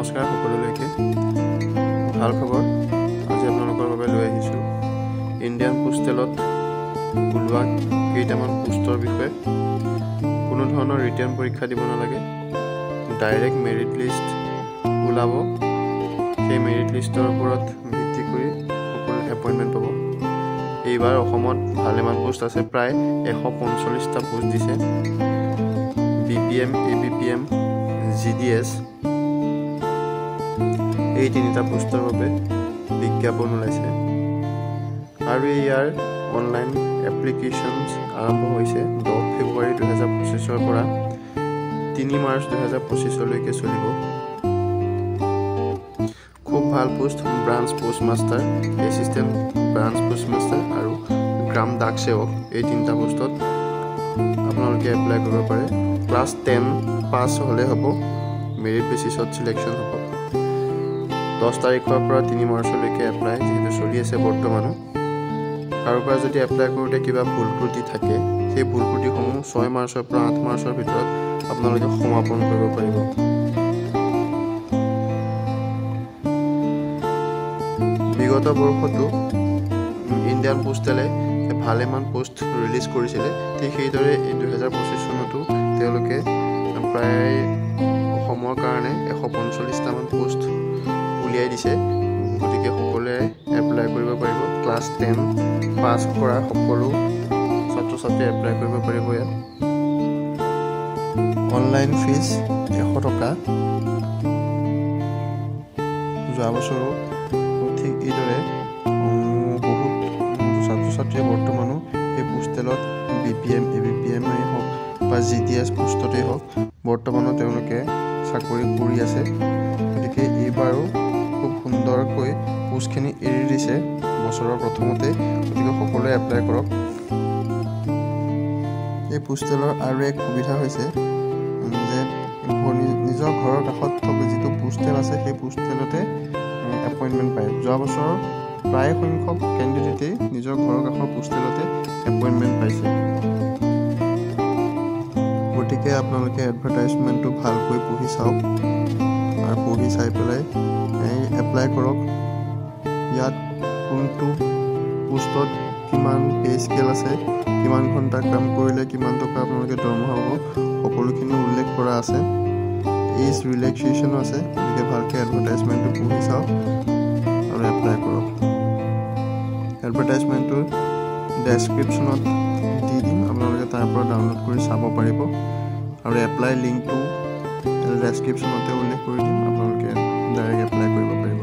নমস্কাৰ সকলোলৈকে ভাল খবৰ আজি আপোনালোকৰ বাবে লৈ আহিছো ইণ্ডিয়ান পোষ্টেলত ওলোৱা কেইটামান পোষ্টৰ বিষয়ে কোনো ধৰণৰ ৰিটাৰ্ণ পৰীক্ষা দিব নালাগে ডাইৰেক্ট মেৰিট লিষ্ট ওলাব সেই মেৰিট লিষ্টৰ ওপৰত ভিত্তি কৰি সকলো এপইণ্টমেণ্ট পাব এইবাৰ অসমত ভালেমান পোষ্ট আছে প্ৰায় 145টা পোষ্ট দিছে BPM ABPM GDS এই তিনিটা পোষ্টৰ বাবে বিজ্ঞাপন ওলাইছে আৰু ইয়াৰ অনলাইন এপ্লিকেশনছ আৰম্ভ হৈছে 10 ফেব্ৰুৱাৰী 2025 ৰ পৰা 3 মাৰ্চ 2025 লৈকে চলিব খুব ভাল post branch postmaster assistant branch postmaster আৰু গ্ৰাম ডাক সেৱক এই তিনিটা পোষ্টত আপোনালোকে এপ্লাই কৰিব পাৰে ক্লাছ 10 পাছ হ'লে হ'ব মেৰিট বেচিছত সিলেকশন হ'ব 10 তাৰিখৰ পৰা 3 মাৰ্চলৈকে এপ্লাই যেহেতু চলি আছে বৰ্তমানো কাৰোবাৰ যদি এপ্লাই কৰোঁতে কিবা ভুল ত্ৰুটি থাকে সেই ভুল ত্ৰুটিসমূহ 6 মাৰ্চৰ পৰা 8 মাৰ্চৰ ভিতৰত আপোনালোকে সমাপন কৰিব পাৰিব বিগত বৰ্ষতো ইণ্ডিয়ান পোষ্টেলে ভালেমান পোষ্ট ৰিলিজ কৰিছিলে ঠিক সেইদৰে 2025 চনতো তেওঁলোকে প্ৰায় অসমৰ কাৰণে 145টা মান পোষ্ট উলিয়াই দিছে গতিকে সকলোৱে এপ্লাই কৰিব পাৰিব ক্লাছ 10 পাছ কৰা সকলো ছাত্ৰ-ছাত্ৰী এপ্লাই কৰিব পাৰিব ইয়াত অনলাইন ফিজ 100 টকা যোৱা বছৰো ঠিক এইদৰে বহুত ছাত্ৰ-ছাত্ৰীয়ে বৰ্তমানো এই পোষ্টেলত BPM ABPM হওক বা GDS পোষ্টতেই হওক বৰ্তমানো তেওঁলোকে চাকৰি কৰি আছে গতিকে এইবাৰো খুব সুন্দৰকৈ পোষ্টখিনি এৰি দিছে বছৰৰ প্ৰথমতে গতিকে সকলোৱে এপ্লাই কৰক এই পোষ্টেলৰ আৰু এক সুবিধা হৈছে যে নিজৰ ঘৰৰ কাষত থকা যিটো পোষ্টেল আছে সেই পোষ্টেলতে এপইণ্টমেণ্ট পায় যোৱা বছৰৰ প্ৰায় সংখ্যক কেণ্ডিডেটেই নিজৰ ঘৰৰ কাষৰ পোষ্টেলতে এপইণ্টমেণ্ট পাইছে গতিকে আপোনালোকে এডভাৰটাইজমেণ্টটো ভালকৈ পঢ়ি চাওক আৰু পঢ়ি চাই পেলাই এপ্লাই কৰক ইয়াত কোনটো পোষ্টত কিমান পে স্কেল আছে কিমান ঘণ্টা কাম কৰিলে কিমান টকা আপোনালোকে দৰমহা হ'ব সকলোখিনি উল্লেখ কৰা আছে এজ ৰিলেক্সেশ্যনো আছে গতিকে ভালকৈ এডভাৰটাইজমেণ্টটো পঢ়ি চাওক আৰু এপ্লাই কৰক এডভাৰটাইজমেণ্টটো ডেছক্ৰিপশ্যনত দি দিম আপোনালোকে তাৰ পৰা ডাউনলোড কৰি চাব পাৰিব আৰু এপ্লাই লিংকটো ডেছক্ৰিপশ্যনতে উল্লেখ কৰি দিম আপোনালোকে ডাইৰেক্ট এপ্লাই কৰিব পাৰিব